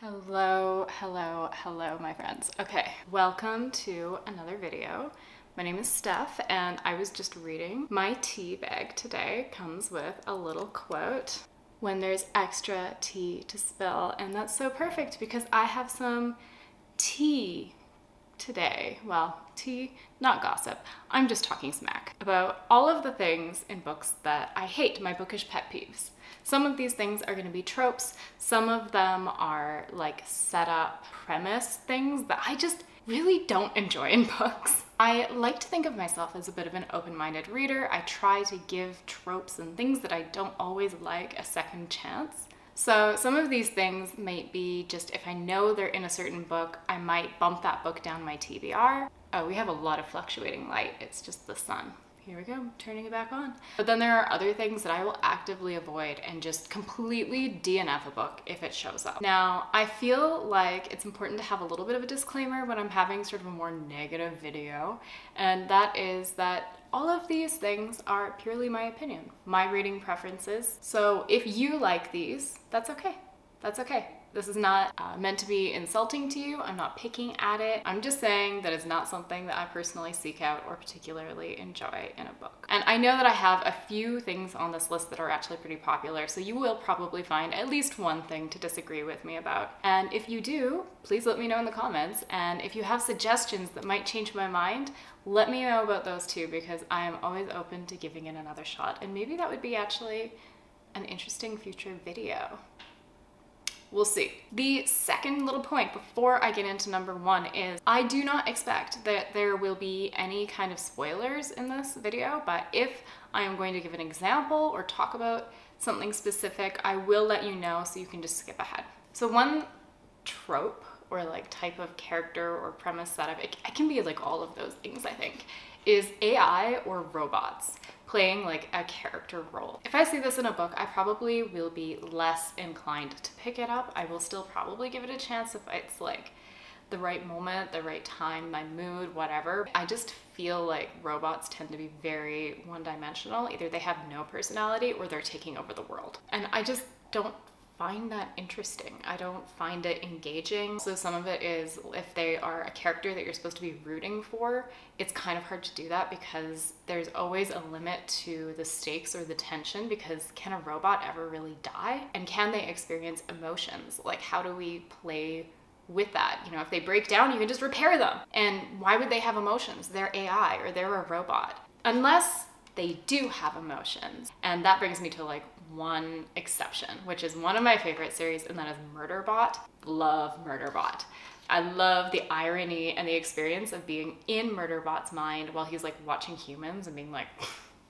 Hello, hello, hello, my friends. Okay, welcome to another video. My name is Steph, and I was just reading. My tea bag today comes with a little quote: "When there's extra tea to spill," and that's so perfect because I have some tea today. Well, tea, not gossip. I'm just talking smack about all of the things in books that I hate, my bookish pet peeves. Some of these things are going to be tropes. Some of them are like set up premise things that I just really don't enjoy in books. I like to think of myself as a bit of an open-minded reader. I try to give tropes and things that I don't always like a second chance. So some of these things might be just, if I know they're in a certain book, I might bump that book down my TBR. Oh, we have a lot of fluctuating light. It's just the sun. Here we go, turning it back on. But then there are other things that I will actively avoid and just completely DNF a book if it shows up. Now, I feel like it's important to have a little bit of a disclaimer when I'm having sort of a more negative video, and that is that all of these things are purely my opinion, my reading preferences. So if you like these, that's okay. That's okay. This is not meant to be insulting to you. I'm not picking at it. I'm just saying that it's not something that I personally seek out or particularly enjoy in a book. And I know that I have a few things on this list that are actually pretty popular, so you will probably find at least one thing to disagree with me about. And if you do, please let me know in the comments. And if you have suggestions that might change my mind, let me know about those too, because I am always open to giving it another shot. And maybe that would be actually an interesting future video. We'll see. The second little point before I get into number one is I do not expect that there will be any kind of spoilers in this video, but if I am going to give an example or talk about something specific, I will let you know so you can just skip ahead. So one trope or like type of character or premise setup, it can be like all of those things, I think, is AI or robots playing like a character role. If I see this in a book, I probably will be less inclined to pick it up. I will still probably give it a chance if it's like the right moment, the right time, my mood, whatever. I just feel like robots tend to be very one-dimensional. Either they have no personality or they're taking over the world. And I just don't find that interesting. I don't find it engaging. So some of it is if they are a character that you're supposed to be rooting for, it's kind of hard to do that because there's always a limit to the stakes or the tension, because can a robot ever really die? And can they experience emotions? Like, how do we play with that? You know, if they break down, you can just repair them. And why would they have emotions? They're AI or they're a robot. Unless they do have emotions. And that brings me to like one exception, which is one of my favorite series, and that is Murderbot. Love Murderbot. I love the irony and the experience of being in Murderbot's mind while he's like watching humans and being like,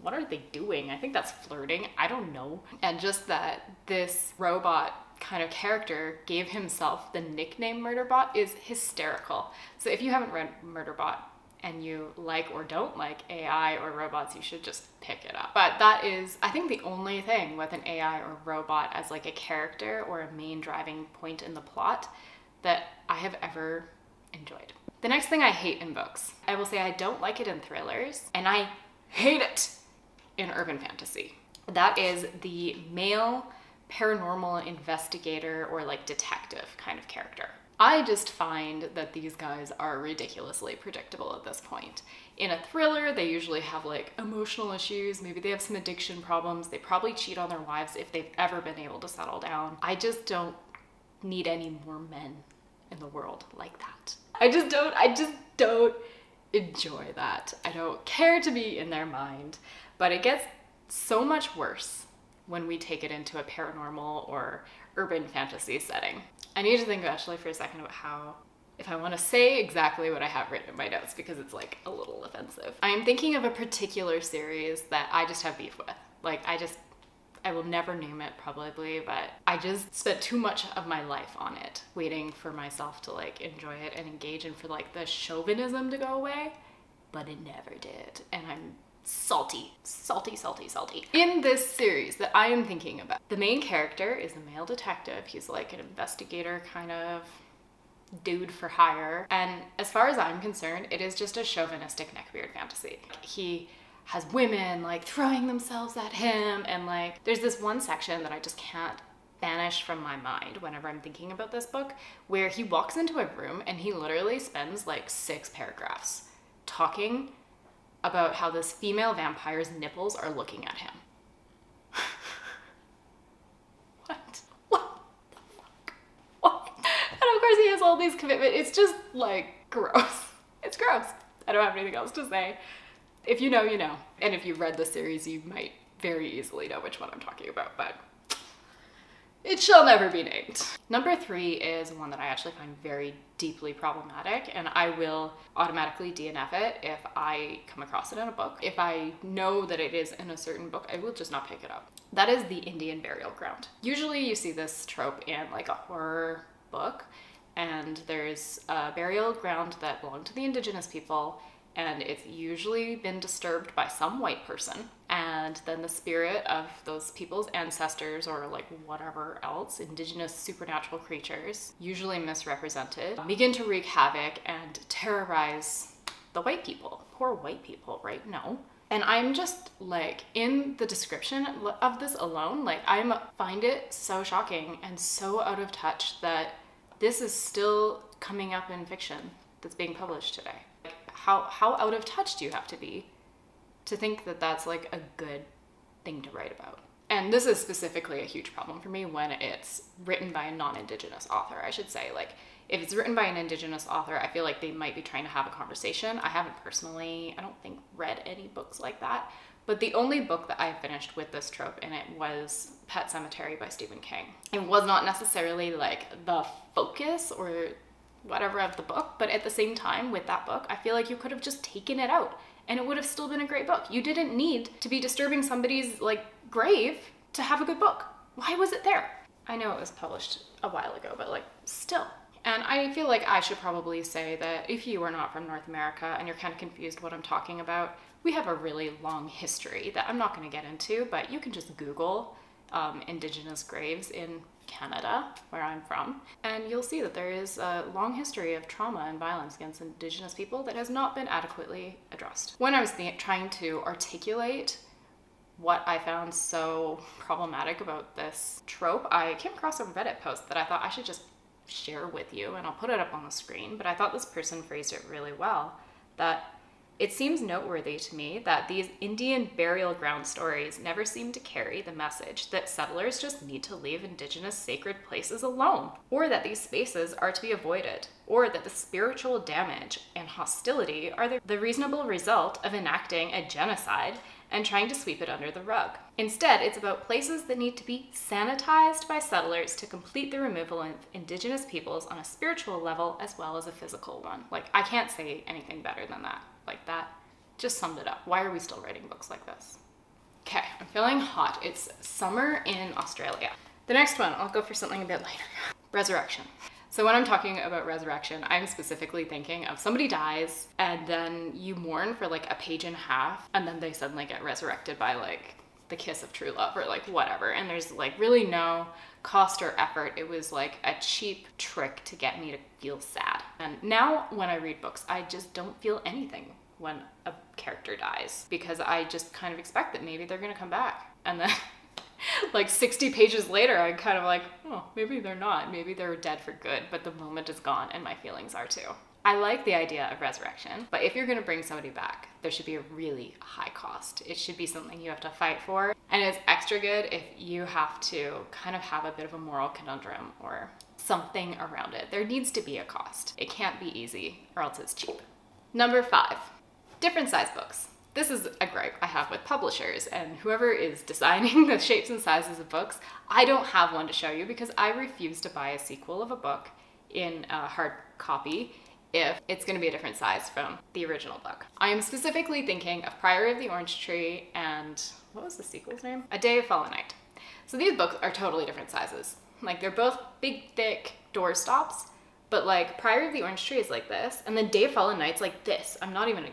what are they doing? I think that's flirting. I don't know. And just that this robot kind of character gave himself the nickname Murderbot is hysterical. So if you haven't read Murderbot, and you like or don't like AI or robots, you should just pick it up. But that is, I think, the only thing with an AI or robot as like a character or a main driving point in the plot that I have ever enjoyed. The next thing I hate in books, I will say I don't like it in thrillers, and I hate it in urban fantasy. That is the male paranormal investigator or like detective kind of character. I just find that these guys are ridiculously predictable at this point. In a thriller, they usually have like emotional issues, maybe they have some addiction problems, they probably cheat on their wives if they've ever been able to settle down. I just don't need any more men in the world like that. I just don't enjoy that. I don't care to be in their mind, but it gets so much worse when we take it into a paranormal or urban fantasy setting. I need to think actually for a second about how, if I want to say exactly what I have written in my notes, because it's like a little offensive. I am thinking of a particular series that I just have beef with. Like I will never name it probably, but I just spent too much of my life on it, waiting for myself to like enjoy it and engage and for like the chauvinism to go away, but it never did. And I'm salty, salty, salty, salty. In this series that I am thinking about, the main character is a male detective. He's like an investigator kind of dude for hire. And as far as I'm concerned, it is just a chauvinistic neckbeard fantasy. He has women like throwing themselves at him, and like there's this one section that I just can't vanish from my mind whenever I'm thinking about this book, where he walks into a room and he literally spends like 6 paragraphs talking about how this female vampire's nipples are looking at him. What? What the fuck? What? And of course he has all these commitments. It's just like gross. It's gross. I don't have anything else to say. If you know, you know. And if you've read the series, you might very easily know which one I'm talking about, but it shall never be named. Number 3 is one that I actually find very deeply problematic, and I will automatically DNF it if I come across it in a book. If I know that it is in a certain book, I will just not pick it up. That is the Indian burial ground. Usually you see this trope in like a horror book, and there's a burial ground that belonged to the indigenous people, and it's usually been disturbed by some white person, and then the spirit of those people's ancestors, or like whatever else, indigenous supernatural creatures, usually misrepresented, begin to wreak havoc and terrorize the white people. Poor white people, right? No. And I'm just like, in the description of this alone, like I find it so shocking and so out of touch that this is still coming up in fiction that's being published today. How out of touch do you have to be to think that that's like a good thing to write about? And this is specifically a huge problem for me when it's written by a non-Indigenous author, I should say. Like, if it's written by an Indigenous author, I feel like they might be trying to have a conversation. I haven't personally, I don't think, read any books like that. But the only book that I finished with this trope in it was Pet Sematary by Stephen King. It was not necessarily like the focus or whatever of the book, but at the same time with that book, I feel like you could have just taken it out and it would have still been a great book. You didn't need to be disturbing somebody's like grave to have a good book. Why was it there? I know it was published a while ago, but like still. And I feel like I should probably say that if you are not from North America and you're kind of confused what I'm talking about, we have a really long history that I'm not going to get into, but you can just Google Indigenous graves in Canada, where I'm from, and you'll see that there is a long history of trauma and violence against Indigenous people that has not been adequately addressed. When I was trying to articulate what I found so problematic about this trope, I came across a Reddit post that I thought I should just share with you, and I'll put it up on the screen, but I thought this person phrased it really well, that it seems noteworthy to me that these Indian burial ground stories never seem to carry the message that settlers just need to leave Indigenous sacred places alone, or that these spaces are to be avoided, or that the spiritual damage and hostility are the reasonable result of enacting a genocide and trying to sweep it under the rug. Instead, it's about places that need to be sanitized by settlers to complete the removal of Indigenous peoples on a spiritual level as well as a physical one. Like, I can't say anything better than that. Like, that just summed it up. Why are we still writing books like this? Okay, I'm feeling hot. It's summer in Australia. The next one, I'll go for something a bit lighter. Resurrection. So when I'm talking about resurrection, I'm specifically thinking of somebody dies and then you mourn for like a page and a half and then they suddenly get resurrected by like the kiss of true love or like whatever. And there's like really no cost or effort. It was like a cheap trick to get me to feel sad. And now when I read books, I just don't feel anything when a character dies because I just kind of expect that maybe they're gonna come back. And then like 60 pages later, I'm kind of like, oh, maybe they're not. Maybe they're dead for good, but the moment is gone and my feelings are too. I like the idea of resurrection, but if you're gonna bring somebody back, there should be a really high cost. It should be something you have to fight for. And it's extra good if you have to kind of have a bit of a moral conundrum or something around it. There needs to be a cost. It can't be easy or else it's cheap. Number 5, different size books. This is a gripe I have with publishers and whoever is designing the shapes and sizes of books. I don't have one to show you because I refuse to buy a sequel of a book in a hard copy if it's going to be a different size from the original book. I am specifically thinking of Priory of the Orange Tree and what was the sequel's name? A Day of Fallen Night. So these books are totally different sizes. Like they're both big, thick doorstops, but like Priory of the Orange Tree is like this, and then Day of Fallen Night's like this. I'm not even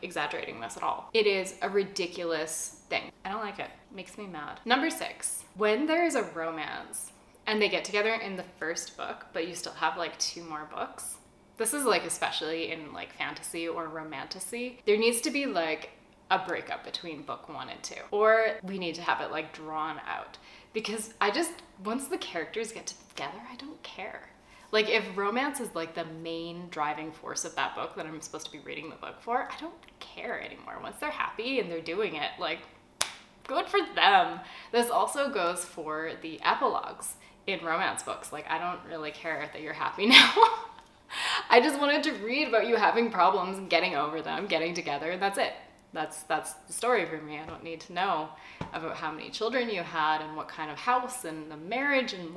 exaggerating this at all. It is a ridiculous thing. I don't like it. It makes me mad. Number 6, when there is a romance and they get together in the first book, but you still have like 2 more books. This is like especially in like fantasy or romantasy. There needs to be like a breakup between book 1 and 2, or we need to have it like drawn out, because once the characters get together, I don't care. Like, if romance is like the main driving force of that book that I'm supposed to be reading the book for, I don't care anymore. Once they're happy and they're doing it, like, good for them. This also goes for the epilogues in romance books. Like, I don't really care that you're happy now. I just wanted to read about you having problems and getting over them, getting together, and that's it. That's the story for me. I don't need to know about how many children you had and what kind of house and the marriage, and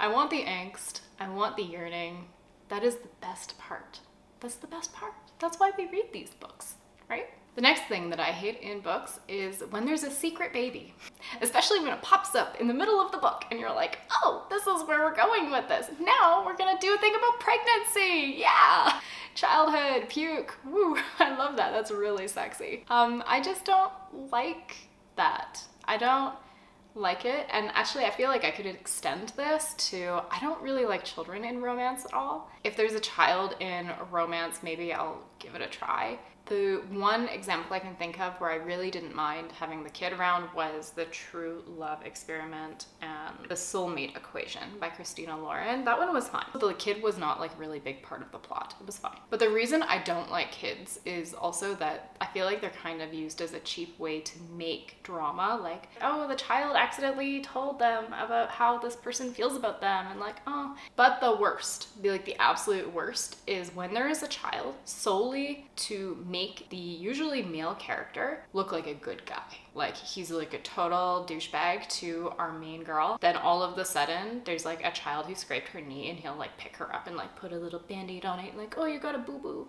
I want the angst. I want the yearning. That is the best part. That's the best part. That's why we read these books, right? The next thing that I hate in books is when there's a secret baby, especially when it pops up in the middle of the book and you're like, oh, this is where we're going with this. Now we're gonna do a thing about pregnancy. Yeah, childhood, puke. Woo, I love that. That's really sexy. I just don't like that. I don't like it. And actually, I feel like I could extend this to, I don't really like children in romance at all. If there's a child in a romance, maybe I'll give it a try. The one example I can think of where I really didn't mind having the kid around was The True Love Experiment and The Soulmate Equation by Christina Lauren. That one was fine. The kid was not like a really big part of the plot. It was fine. But the reason I don't like kids is also that I feel like they're kind of used as a cheap way to make drama. Like, oh, the child accidentally told them about how this person feels about them, and like, oh. But the worst, like the absolute worst, is when there is a child solely to make the usually male character look like a good guy. Like, he's like a total douchebag to our main girl. Then all of the sudden, there's like a child who scraped her knee and he'll like pick her up and like put a little band-aid on it, like, oh, you got a boo-boo.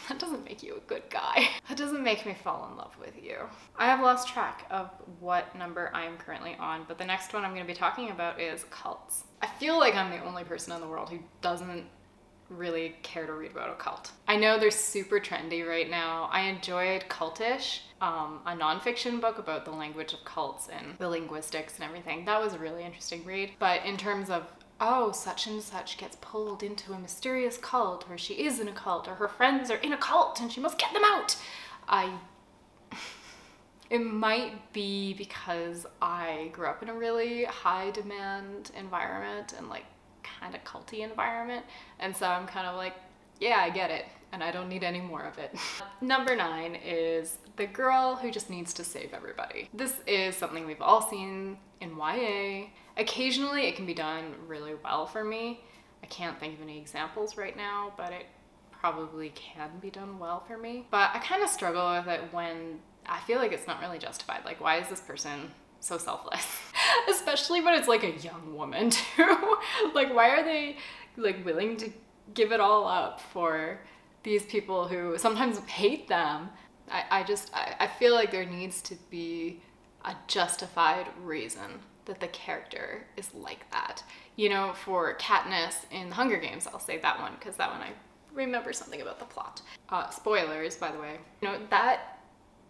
That doesn't make you a good guy. That doesn't make me fall in love with you. I have lost track of what number I am currently on, but the next one I'm going to be talking about is cults. I feel like I'm the only person in the world who doesn't really care to read about a cult. I know they're super trendy right now. I enjoyed Cultish, a nonfiction book about the language of cults and the linguistics and everything. That was a really interesting read. But in terms of, oh, such and such gets pulled into a mysterious cult, or she is in a cult, or her friends are in a cult and she must get them out, it might be because I grew up in a really high demand environment and like kind of culty environment, and so I'm kind of like, yeah, I get it, and I don't need any more of it. Number 9 is the girl who just needs to save everybody. This is something we've all seen in YA. Occasionally it can be done really well for me. I can't think of any examples right now, but it probably can be done well for me. But I kind of struggle with it when I feel like it's not really justified. Like, why is this person so selfless? Especially when it's like a young woman too. Like, why are they like willing to give it all up for these people who sometimes hate them? I feel like there needs to be a justified reason that the character is like that. You know, for Katniss in the Hunger Games, I'll say that one because that one I remember something about the plot. Spoilers, by the way. You know, that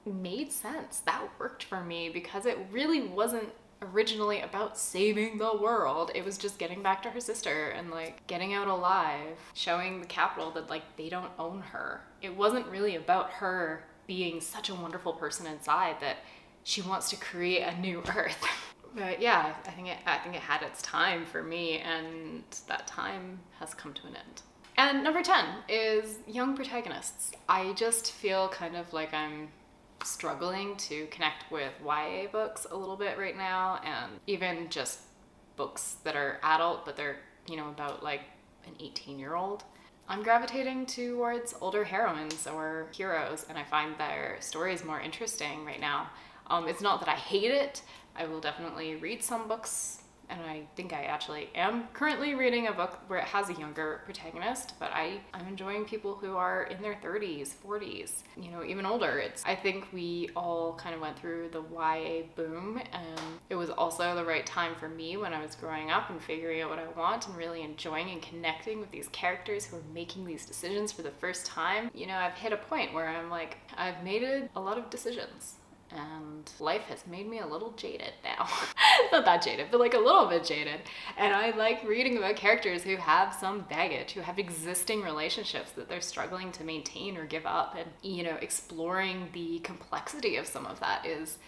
made sense. That worked for me because it really wasn't originally about saving the world. It was just getting back to her sister and like getting out alive, showing the Capitol that like they don't own her. It wasn't really about her being such a wonderful person inside that she wants to create a new Earth. But yeah, I think it had its time for me, and that time has come to an end. And number 10 is young protagonists. I just feel kind of like I'm struggling to connect with YA books a little bit right now, and even just books that are adult but they're, you know, about like an 18-year-old. I'm gravitating towards older heroines or heroes, and I find their stories more interesting right now. It's not that I hate it. I will definitely read some books, and I think I actually am currently reading a book where it has a younger protagonist, but I'm enjoying people who are in their 30s, 40s, you know, even older. I think we all kind of went through the YA boom, and it was also the right time for me when I was growing up and figuring out what I want and really enjoying and connecting with these characters who are making these decisions for the first time. You know, I've hit a point where I'm like, I've made a lot of decisions, and life has made me a little jaded now. Not that jaded, but like a little bit jaded. And I like reading about characters who have some baggage, who have existing relationships that they're struggling to maintain or give up. And, you know, exploring the complexity of some of that is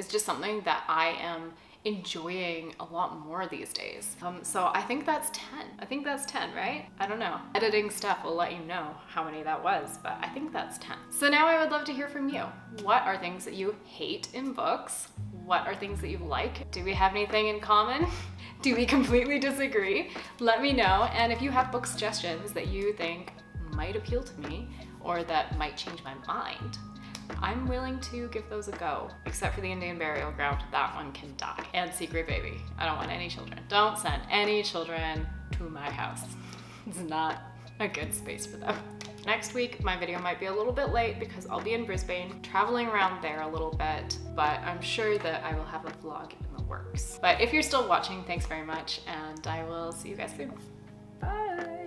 just something that I am enjoying a lot more these days. So I think that's 10. I think that's 10, right? I don't know. Editing stuff will let you know how many that was, but I think that's 10. So now I would love to hear from you. What are things that you hate in books? What are things that you like? Do we have anything in common? Do we completely disagree? Let me know. And if you have book suggestions that you think might appeal to me or that might change my mind, I'm willing to give those a go, except for the Indian Burial Ground. That one can die. And Secret Baby. I don't want any children. Don't send any children to my house. It's not a good space for them. Next week, my video might be a little bit late because I'll be in Brisbane, traveling around there a little bit, but I'm sure that I will have a vlog in the works. But if you're still watching, thanks very much, and I will see you guys soon. Bye!